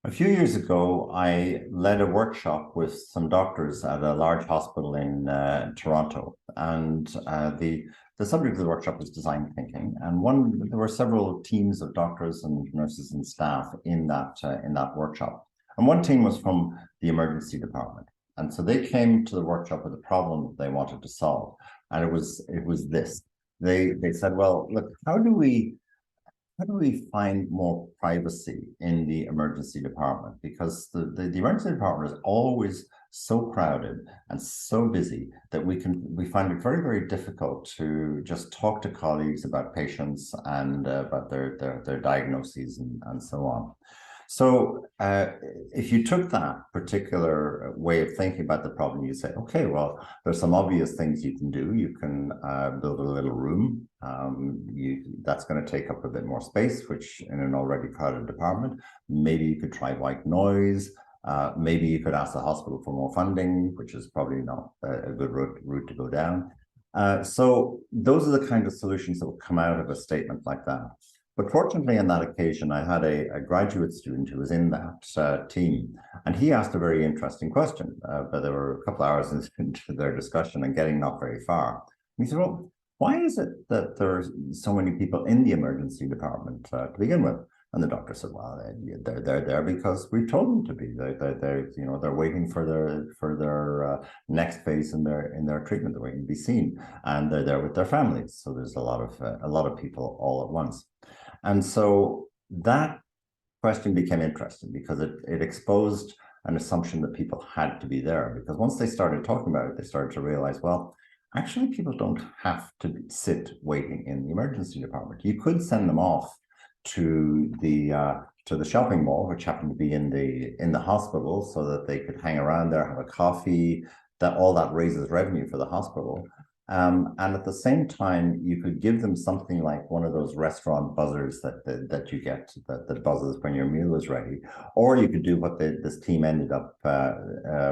A few years ago, I led a workshop with some doctors at a large hospital in Toronto, and the subject of the workshop was design thinking. And there were several teams of doctors and nurses and staff in that workshop. And one team was from the emergency department, and so they came to the workshop with a problem that they wanted to solve, and it was this. They said, "Well, look, how do we find more privacy in the emergency department? Because the emergency department is always so crowded and so busy that we find it very, very difficult to just talk to colleagues about patients and about their diagnoses and so on. So if you took that particular way of thinking about the problem, you say, okay, well, there's some obvious things you can do. You can build a little room. That's going to take up a bit more space, which in an already crowded department. Maybe you could try white noise. Maybe you could ask the hospital for more funding, which is probably not a good route to go down. So those are the kind of solutions that will come out of a statement like that. But fortunately, on that occasion, I had a graduate student who was in that team, and he asked a very interesting question. But there were a couple of hours into their discussion and getting not very far. And he said, "Well, why is it that there's so many people in the emergency department to begin with?" And the doctor said, "Well, they're there because we've told them to be. They're waiting for their next phase in their treatment. They're waiting to be seen, and they're there with their families. So there's a lot of people all at once." And so that question became interesting because it exposed an assumption that people had to be there. Because once they started talking about it, they started to realize, well, actually, people don't have to sit waiting in the emergency department. You could send them off to the shopping mall, which happened to be in the hospital, so that they could hang around there, have a coffee. That raises revenue for the hospital. And at the same time, you could give them something like one of those restaurant buzzers that you get that buzzes when your meal is ready, or you could do what this team ended up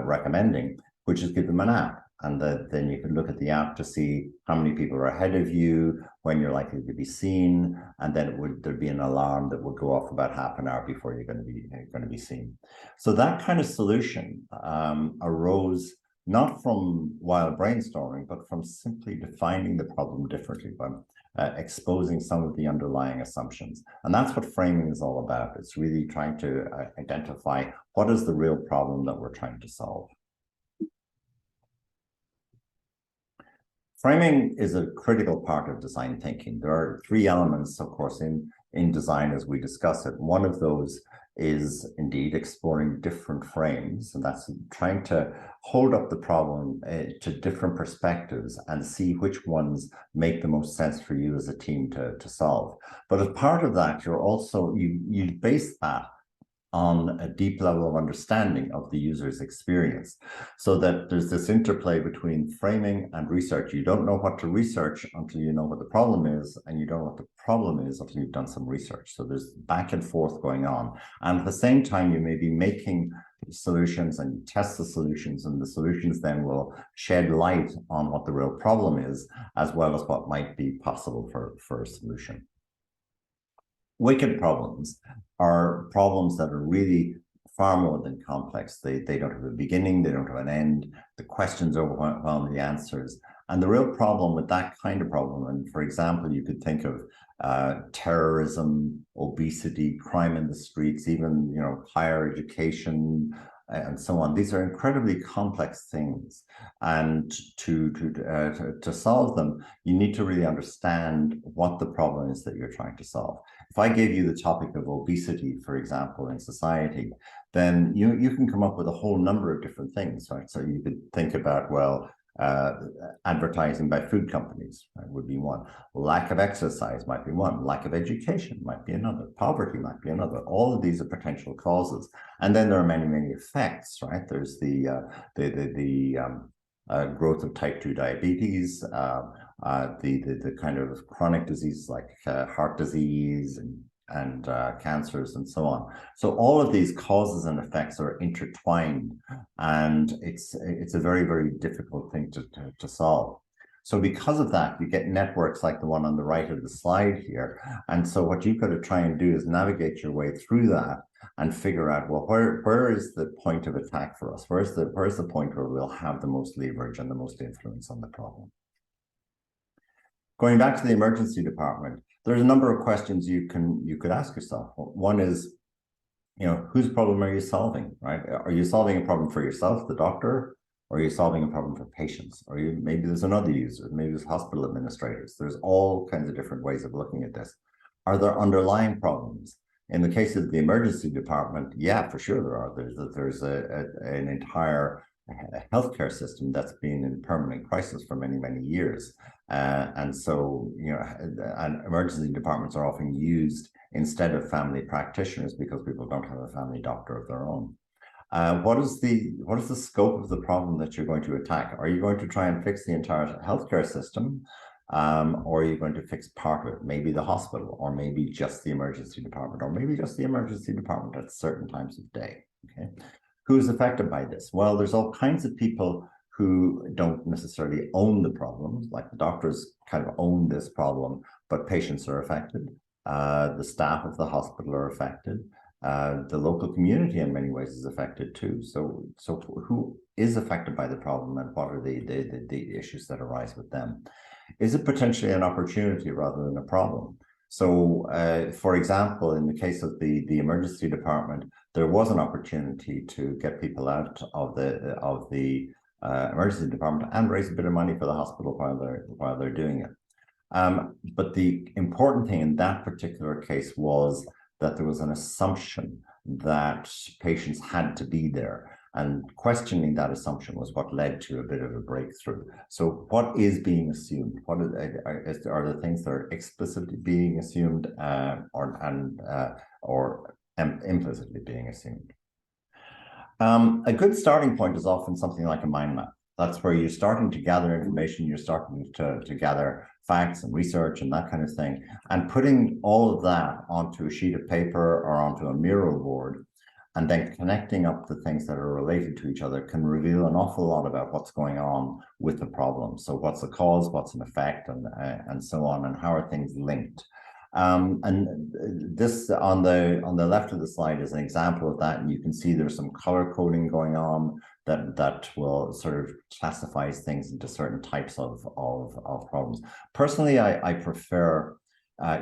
recommending, which is give them an app, and then you can look at the app to see how many people are ahead of you, when you're likely to be seen, and then there'd be an alarm that would go off about half an hour before you're going to be seen. So that kind of solution arose not from wild brainstorming, but from simply defining the problem differently by exposing some of the underlying assumptions. And that's what framing is all about. It's really trying to identify what is the real problem that we're trying to solve. Framing is a critical part of design thinking. There are three elements, of course, in design as we discuss it. One of those is indeed exploring different frames, and that's trying to hold up the problem to different perspectives and see which ones make the most sense for you as a team to solve. But as part of that, you base that on a deep level of understanding of the user's experience, so that there's this interplay between framing and research. You don't know what to research until you know what the problem is, and you don't know what the problem is until you've done some research. So there's back and forth going on. And at the same time, you may be making solutions and you test the solutions, and the solutions then will shed light on what the real problem is, as well as what might be possible for a solution. Wicked problems are problems that are really far more than complex. They don't have a beginning, they don't have an end. The questions overwhelm the answers. And the real problem with that kind of problem, and for example, you could think of terrorism, obesity, crime in the streets, even higher education, and so on. These are incredibly complex things, and to solve them, you need to really understand what the problem is that you're trying to solve. If I gave you the topic of obesity, for example, in society, then you can come up with a whole number of different things, right? So you could think about, well, advertising by food companies, right, would be one. Lack of exercise might be one. Lack of education might be another. Poverty might be another. All of these are potential causes, and then there are many, many effects, right? There's the growth of type 2 diabetes, the kind of chronic diseases like heart disease and cancers and so on. So all of these causes and effects are intertwined, and it's a very, very difficult thing to solve. So because of that, you get networks like the one on the right of the slide here. And so what you've got to try and do is navigate your way through that and figure out, well, where is the point of attack for us? Where's the point where we'll have the most leverage and the most influence on the problem? Going back to the emergency department, there's a number of questions you could ask yourself. One is, whose problem are you solving, right? Are you solving a problem for yourself, the doctor, or are you solving a problem for patients? Or maybe there's another user, maybe there's hospital administrators. There's all kinds of different ways of looking at this. Are there underlying problems? In the case of the emergency department, yeah, for sure there are. There's an entire healthcare system that's been in permanent crisis for many, many years. And so, and emergency departments are often used instead of family practitioners because people don't have a family doctor of their own. What is the scope of the problem that you're going to attack? Are you going to try and fix the entire healthcare system? Or are you going to fix part of it? Maybe the hospital, or maybe just the emergency department, or maybe just the emergency department at certain times of day. Okay, who's affected by this? Well, there's all kinds of people who don't necessarily own the problem, like the doctors kind of own this problem, but patients are affected. The staff of the hospital are affected. The local community in many ways is affected too. So who is affected by the problem, and what are the issues that arise with them? Is it potentially an opportunity rather than a problem? So, for example, in the case of the emergency department, there was an opportunity to get people out of the emergency department and raise a bit of money for the hospital while they're doing it. But the important thing in that particular case was that there was an assumption that patients had to be there, and questioning that assumption was what led to a bit of a breakthrough. So what is being assumed? What are the things that are explicitly being assumed or implicitly being assumed? A good starting point is often something like a mind map. That's where you're starting to gather information, you're starting to gather facts and research and that kind of thing, and putting all of that onto a sheet of paper or onto a Miro board, and then connecting up the things that are related to each other can reveal an awful lot about what's going on with the problem. So what's the cause, what's an effect, and so on, and how are things linked? And this on the left of the slide is an example of that, and you can see there's some color coding going on that will sort of classifies things into certain types of problems. Personally, I prefer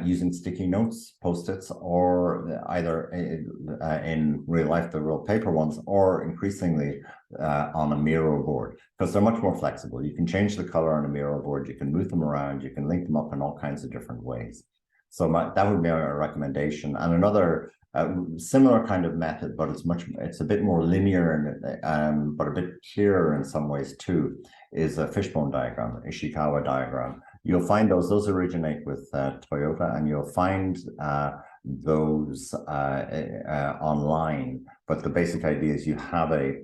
using sticky notes, Post-its, or either in real life, the real paper ones, or increasingly on a Miro board, because they're much more flexible. You can change the color on a Miro board, you can move them around, you can link them up in all kinds of different ways. So that would be a recommendation. And another similar kind of method, but it's a bit more linear and but a bit clearer in some ways too, is a fishbone diagram, Ishikawa diagram. You'll find those originate with Toyota, and you'll find those online. But the basic idea is you have a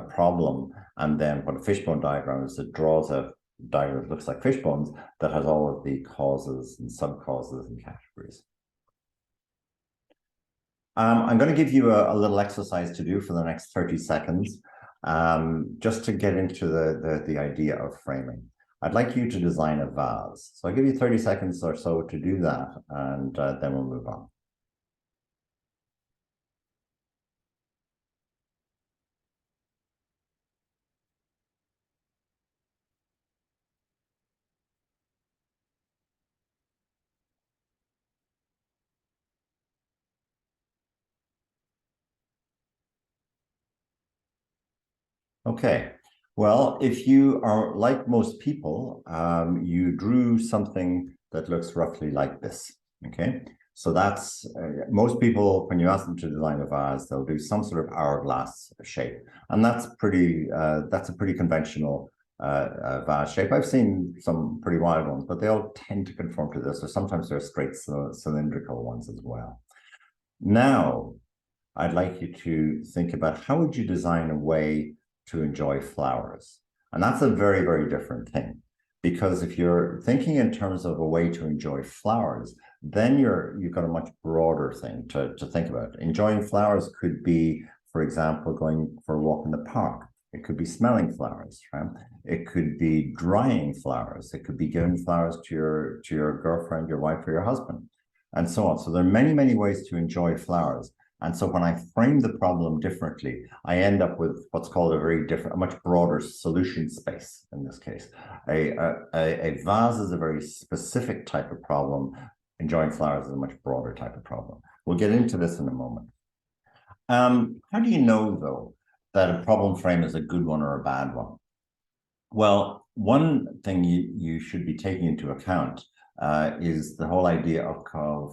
problem, and then what a fishbone diagram is, it draws a diagram that looks like fishbones that has all of the causes and subcauses and categories. I'm going to give you a little exercise to do for the next 30 seconds, just to get into the idea of framing. I'd like you to design a vase. So I'll give you 30 seconds or so to do that, and then we'll move on. Okay, well, if you are like most people, you drew something that looks roughly like this, okay? So that's, most people, when you ask them to design a vase, they'll do some sort of hourglass shape. And that's a pretty conventional vase shape. I've seen some pretty wild ones, but they all tend to conform to this, or sometimes they're straight cylindrical ones as well. Now, I'd like you to think about how would you design a way to enjoy flowers? And that's a very, very different thing, because if you're thinking in terms of a way to enjoy flowers, then you've got a much broader thing to think about. Enjoying flowers could be, for example, going for a walk in the park. It could be smelling flowers, right? It could be drying flowers. It could be giving flowers to your girlfriend, your wife, or your husband, and so on. So there are many, many ways to enjoy flowers. And so when I frame the problem differently, I end up with what's called a much broader solution space in this case. A vase is a very specific type of problem. Enjoying flowers is a much broader type of problem. We'll get into this in a moment. How do you know, though, that a problem frame is a good one or a bad one? Well, one thing you should be taking into account is the whole idea of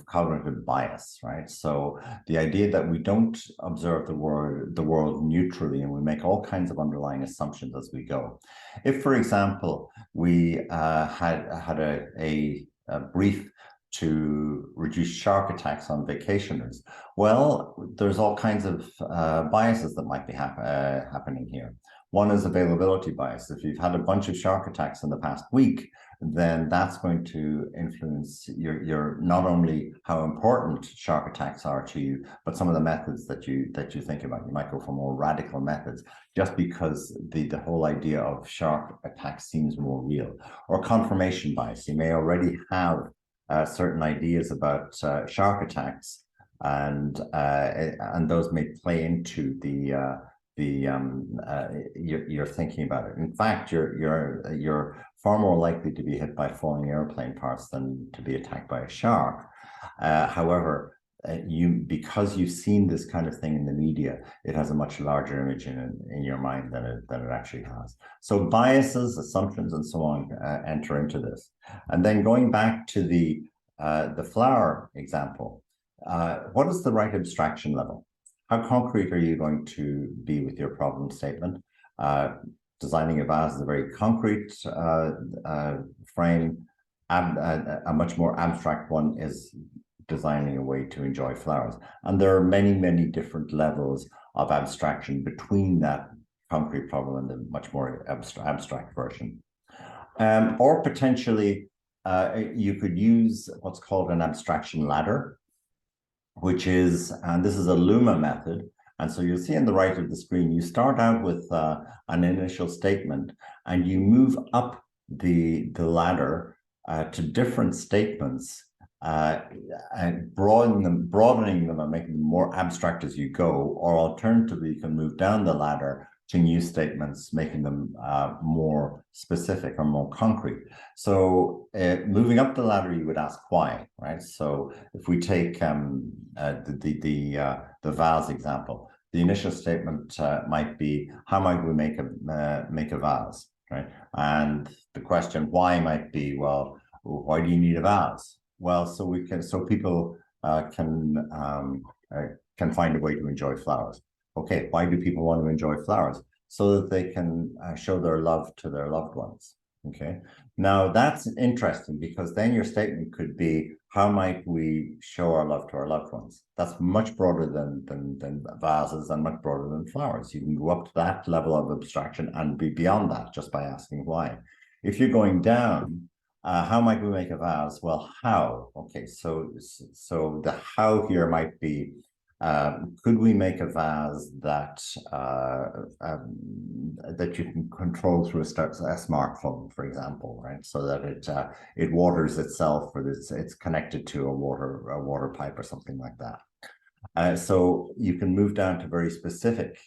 cognitive bias, right? So the idea that we don't observe the world neutrally, and we make all kinds of underlying assumptions as we go. If, for example, we had a brief to reduce shark attacks on vacationers, well, there's all kinds of biases that might be happening here. One is availability bias. If you've had a bunch of shark attacks in the past week, then that's going to influence your not only how important shark attacks are to you, but some of the methods that you think about. You might go for more radical methods just because the whole idea of shark attacks seems more real. Or confirmation bias. You may already have certain ideas about shark attacks, and those may play into you're thinking about it. In fact, you're far more likely to be hit by falling airplane parts than to be attacked by a shark. However, because you've seen this kind of thing in the media, it has a much larger image in your mind than it actually has. So biases, assumptions, and so on enter into this. And then going back to the flower example, what is the right abstraction level? How concrete are you going to be with your problem statement? Designing a vase is a very concrete frame. A much more abstract one is designing a way to enjoy flowers. And there are many, many different levels of abstraction between that concrete problem and the much more abstract version. Or potentially, you could use what's called an abstraction ladder, which is, and this is a Luma method. And so you'll see on the right of the screen, you start out with an initial statement, and you move up the ladder to different statements, and broadening them and making them more abstract as you go. Or alternatively, you can move down the ladder to new statements, making them more specific or more concrete. So moving up the ladder, you would ask why, right? So if we take the vase example, the initial statement might be, how might we make a vase, right? And the question why might be, well, why do you need a vase? Well, so people can find a way to enjoy flowers. Okay, why do people want to enjoy flowers? So that they can show their love to their loved ones. Okay, now that's interesting, because then your statement could be, how might we show our love to our loved ones? That's much broader than vases, and much broader than flowers. You can go up to that level of abstraction and be beyond that just by asking why. If you're going down, how might we make a vase? Well, how? Okay, so the how here might be, could we make a vase that that you can control through a smartphone, for example, right? So that it waters itself, or it's connected to a water pipe or something like that. So you can move down to very specific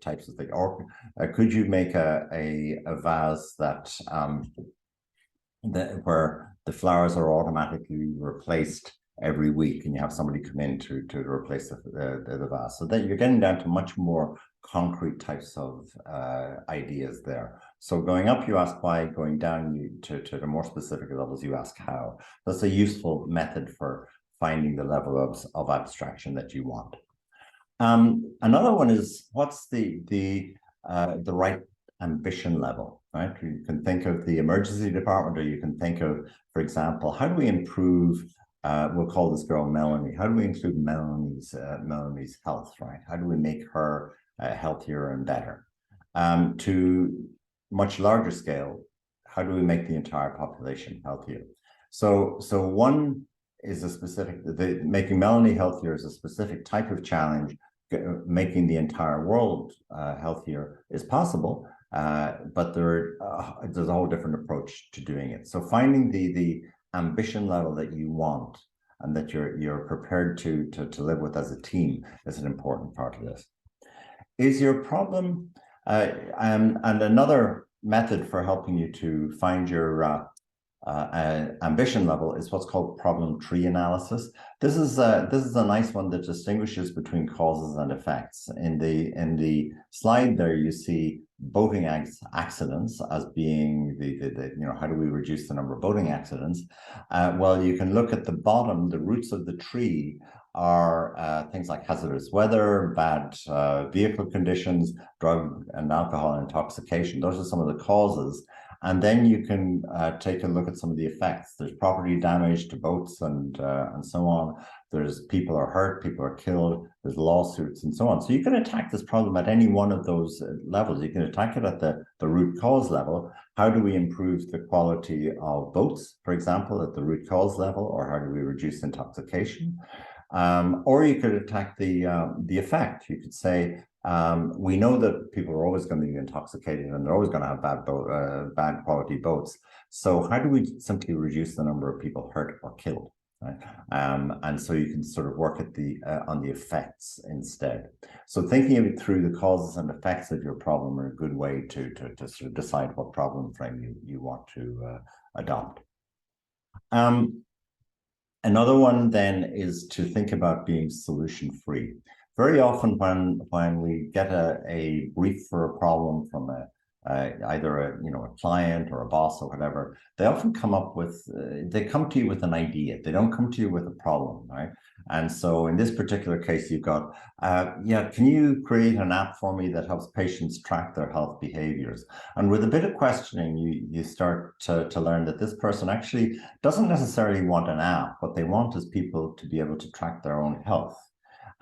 types of things. Or could you make a vase that where the flowers are automatically replaced every week, and you have somebody come in to replace the vase, so that you're getting down to much more concrete types of ideas there. So going up, you ask why. Going down, to the more specific levels, you ask how. That's a useful method for finding the level of abstraction that you want. Another one is, what's the right ambition level, right? You can think of the emergency department, or you can think of, for example, how do we improve, we'll call this girl Melanie, how do we include Melanie's health, right? How do we make her healthier and better? To much larger scale, how do we make the entire population healthier? So one is a specific, making Melanie healthier is a specific type of challenge making the entire world healthier is possible, but there's a whole different approach to doing it. So finding the ambition level that you want and that you're prepared to live with as a team is an important part of this. Is your problem, and another method for helping you to find your ambition level is what's called problem tree analysis. This is a nice one that distinguishes between causes and effects. In the slide there, you see boating accidents as being the how do we reduce the number of boating accidents? Well, you can look at the bottom, the roots of the tree are things like hazardous weather, bad vehicle conditions, drug and alcohol intoxication. Those are some of the causes. And then you can take a look at some of the effects. There's property damage to boats and so on. There's people are hurt, people are killed, there's lawsuits and so on. So you can attack this problem at any one of those levels. You can attack it at the root cause level. How do we improve the quality of boats, for example, at the root cause level, or how do we reduce intoxication? Or you could attack the effect. You could say, we know that people are always going to be intoxicated and they're always going to have bad quality boats. So how do we simply reduce the number of people hurt or killed? Right? And so you can sort of work at on the effects instead. So thinking through the causes and effects of your problem are a good way to sort of decide what problem frame you want to adopt. Another one then is to think about being solution free. Very often when we get a brief for a problem from either a client or a boss or whatever, they often come to you with an idea. They don't come to you with a problem, right? And so in this particular case, you've got, can you create an app for me that helps patients track their health behaviors? And with a bit of questioning, you start to learn that this person actually doesn't necessarily want an app. What they want is people to be able to track their own health.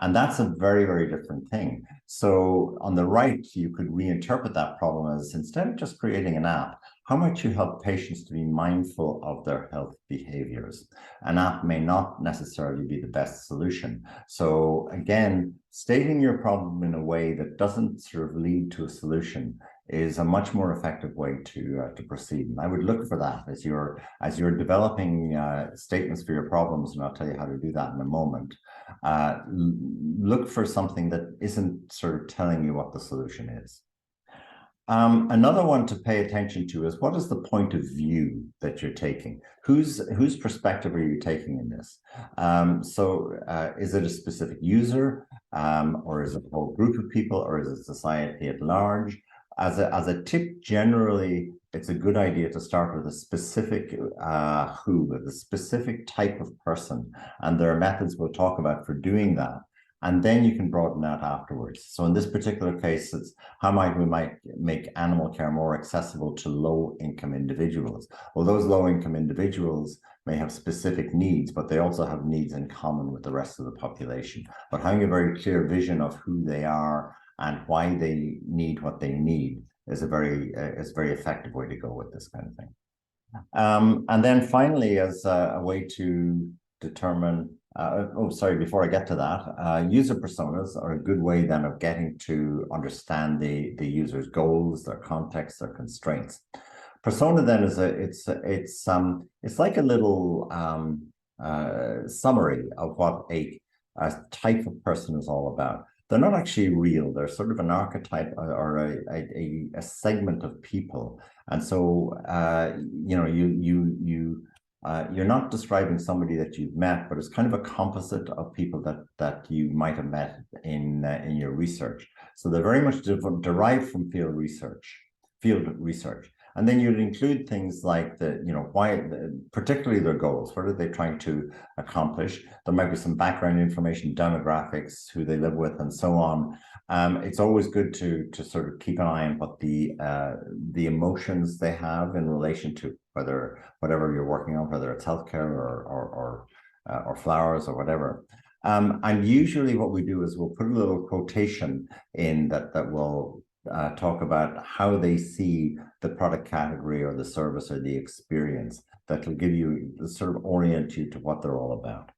And that's a very, very different thing. So on the right, you could reinterpret that problem as, instead of just creating an app, how might you help patients to be mindful of their health behaviors? An app may not necessarily be the best solution. So again, stating your problem in a way that doesn't sort of lead to a solution is a much more effective way to proceed. And I would look for that as you're developing statements for your problems, and I'll tell you how to do that in a moment. Look for something that isn't sort of telling you what the solution is. Another one to pay attention to is, what is the point of view that you're taking? Whose perspective are you taking in this? Is it a specific user, or is it a whole group of people, or is it society at large? As a tip, generally, it's a good idea to start with a specific with a specific type of person, and there are methods we'll talk about for doing that. And then you can broaden that afterwards. So in this particular case, it's how we might make animal care more accessible to low-income individuals. Well, those low-income individuals may have specific needs, but they also have needs in common with the rest of the population. But having a very clear vision of who they are and why they need what they need is a very effective way to go with this kind of thing. And then finally, as a way to determine, before I get to that, user personas are a good way then of getting to understand the user's goals, their context, their constraints. Persona then is it's like a little summary of what a type of person is all about. They're not actually real. They're sort of an archetype or a segment of people. And so, you're not describing somebody that you've met, but it's kind of a composite of people that you might have met in your research. So they're very much derived from field research. And then you'd include things like particularly their goals. What are they trying to accomplish? There might be some background information, demographics, who they live with, and so on. It's always good to sort of keep an eye on what the emotions they have in relation to whatever you're working on, whether it's healthcare or flowers or whatever. And usually what we do is we'll put a little quotation in that will talk about how they see the product category or the service or the experience that will give you, sort of orient you to what they're all about.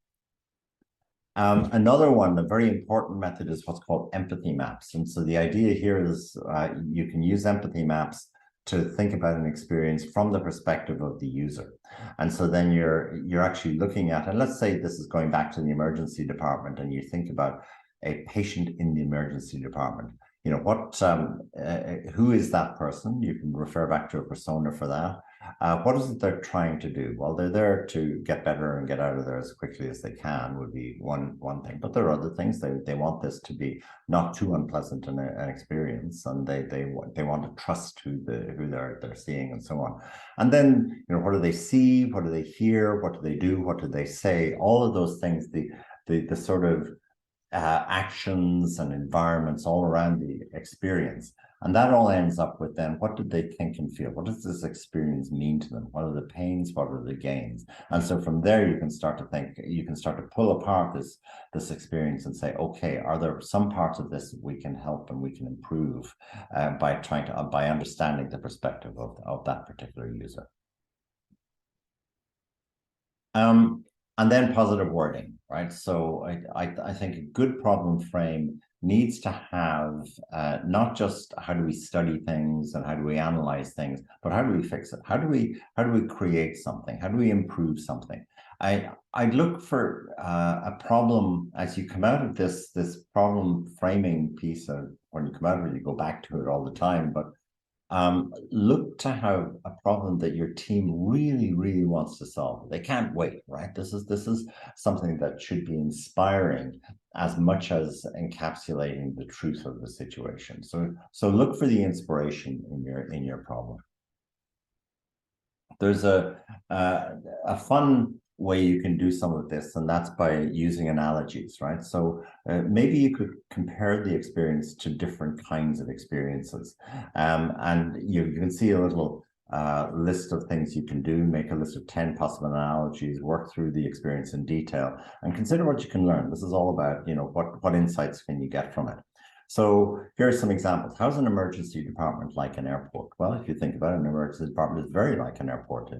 Another one, a very important method, is what's called empathy maps. And so the idea here is you can use empathy maps to think about an experience from the perspective of the user. And so then you're actually looking at, and let's say this is going back to the emergency department, and you think about a patient in the emergency department. You know, who is that person? You can refer back to a persona for that. What is it they're trying to do? Well, they're there to get better and get out of there as quickly as they can, would be one thing. But there are other things. They want this to be not too unpleasant an experience, and they want to trust who they're seeing, and so on. And then, you know, what do they see? What do they hear? What do they do? What do they say? All of those things, the sort of actions and environments all around the experience. And that all ends up with then, what did they think and feel? What does this experience mean to them? What are the pains? What are the gains? And so from there, you can start to think, you can start to pull apart this experience and say, okay, are there some parts of this that we can help and we can improve by understanding the perspective of that particular user? And then positive wording, right? So I think a good problem frame needs to have not just how do we study things and how do we analyze things, but how do we fix it? How do we create something? How do we improve something? I'd look for a problem as you come out of this problem framing piece. When you come out of it, you go back to it all the time, but look to have a problem that your team really, really wants to solve. They can't wait, right? This is something that should be inspiring as much as encapsulating the truth of the situation. So look for the inspiration in your problem. There's a fun way you can do some of this, and that's by using analogies, right? So maybe you could compare the experience to different kinds of experiences, and you can see a little list of things you can do. Make a list of 10 possible analogies, work through the experience in detail, and consider what you can learn. This is all about, you know, what insights can you get from it. So here are some examples. How's an emergency department like an airport? Well, if you think about it, an emergency department is very like an airport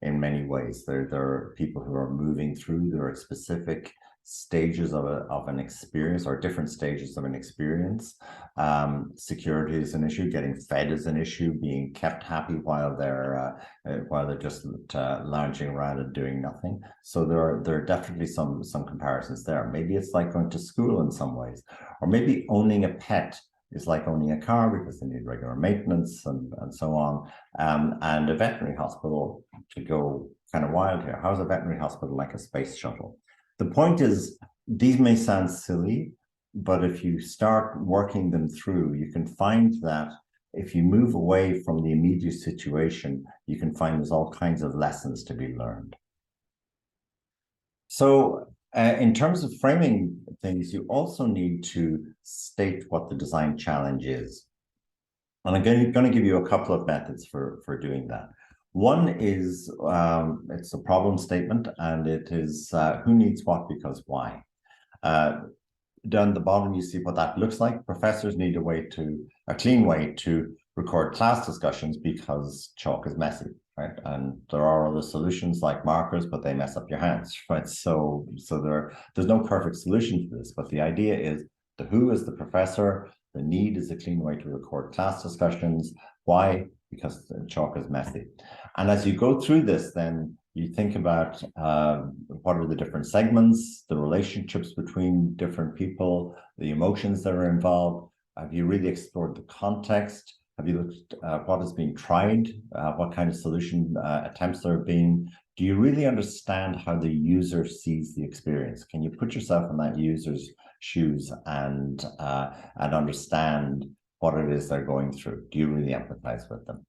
in many ways. There are people who are moving through. There are specific stages of an experience, or different stages of an experience. Security is an issue. Getting fed is an issue. Being kept happy while they're just lounging around and doing nothing. So there are definitely some comparisons there. Maybe it's like going to school in some ways, or maybe owning a pet is like owning a car because they need regular maintenance and so on. And a veterinary hospital, to go kind of wild here, how's a veterinary hospital like a space shuttle? The point is, these may sound silly, but if you start working them through, you can find that if you move away from the immediate situation, you can find there's all kinds of lessons to be learned. So in terms of framing things, you also need to state what the design challenge is. And I'm going to give you a couple of methods for doing that. One is, it's a problem statement, and it is who needs what, because why. Down the bottom, you see what that looks like. Professors need a clean way to record class discussions because chalk is messy, right? And there are other solutions like markers, but they mess up your hands, right? So there's no perfect solution to this, but the idea is the who is the professor, the need is a clean way to record class discussions. Why? Because the chalk is messy. And as you go through this, then you think about what are the different segments, the relationships between different people, the emotions that are involved. Have you really explored the context? Have you looked at what is being tried? What kind of solution attempts there have been? Do you really understand how the user sees the experience? Can you put yourself in that user's shoes and understand what it is they're going through? Do you really empathize with them?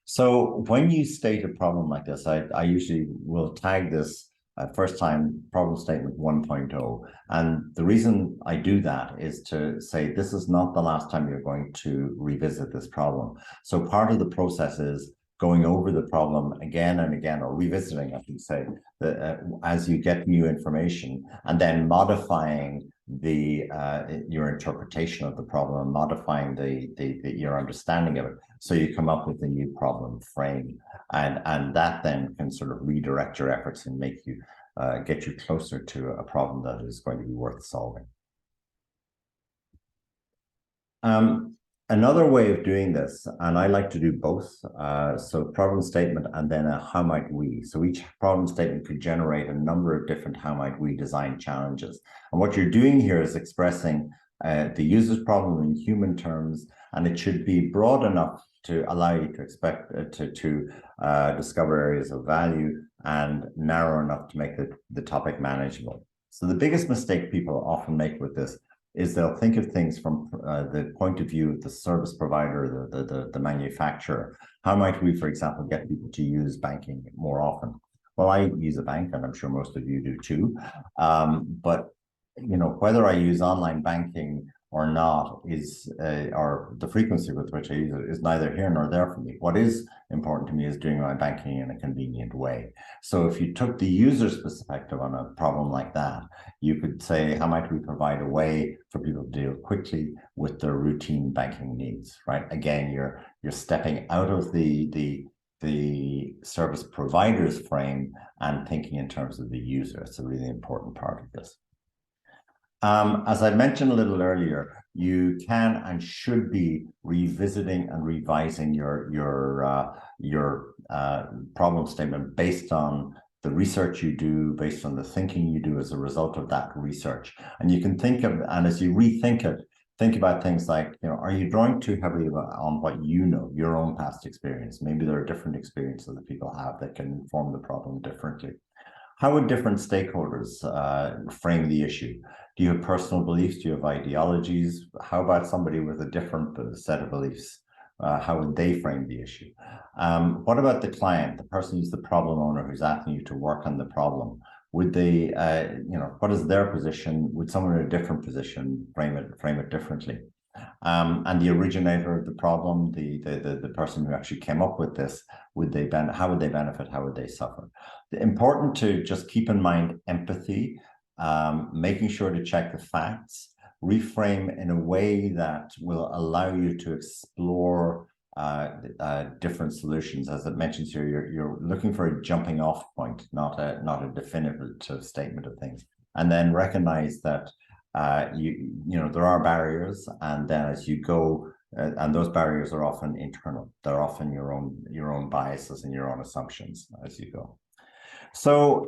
So when you state a problem like this, I usually will tag this first time problem statement 1.0. And the reason I do that is to say, this is not the last time you're going to revisit this problem. So part of the process is going over the problem again and again, or revisiting, I should say, as you get new information, and then modifying your interpretation of the problem, modifying your understanding of it, so you come up with a new problem frame, and that then can sort of redirect your efforts and make you get you closer to a problem that is going to be worth solving. Another way of doing this, and I like to do both, so problem statement and then a how might we. So each problem statement could generate a number of different how might we design challenges. And what you're doing here is expressing the user's problem in human terms, and it should be broad enough to allow you to discover areas of value and narrow enough to make the topic manageable. So the biggest mistake people often make with this is they'll think of things from the point of view of the service provider, the manufacturer. How might we, for example, get people to use banking more often? Well, I use a bank, and I'm sure most of you do too. But whether I use online banking or not is, or the frequency with which I use it is neither here nor there for me. What is important to me is doing my banking in a convenient way. So if you took the user's perspective on a problem like that, you could say, how might we provide a way for people to deal quickly with their routine banking needs, right? Again, you're stepping out of the service provider's frame and thinking in terms of the user. It's a really important part of this. As I mentioned a little earlier, you can and should be revisiting and revising your problem statement based on the research you do, based on the thinking you do as a result of that research. And you can think of, and as you rethink it, think about things like, are you drawing too heavily on what you know, your own past experience? Maybe there are different experiences that people have that can inform the problem differently. How would different stakeholders frame the issue? Do you have personal beliefs? Do you have ideologies? How about somebody with a different set of beliefs? How would they frame the issue? What about the client, the person who's the problem owner who's asking you to work on the problem? Would they, what is their position? Would someone in a different position frame it differently? And the originator of the problem, the person who actually came up with this, how would they benefit? How would they suffer? Important to just keep in mind empathy, making sure to check the facts, reframe in a way that will allow you to explore different solutions. As it mentions here, you're looking for a jumping off point, not a definitive statement of things. And then recognize that there are barriers, and then as you go, and those barriers are often internal. They're often your own biases and your own assumptions as you go. So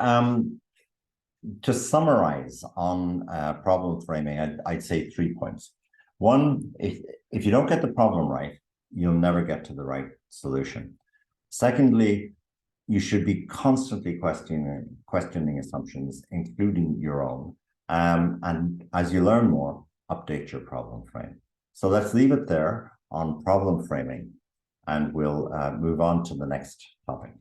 to summarize on problem framing, I'd say 3 points. One, if you don't get the problem right, you'll never get to the right solution. Secondly, you should be constantly questioning assumptions, including your own. And as you learn more, update your problem frame. So let's leave it there on problem framing, and we'll move on to the next topic.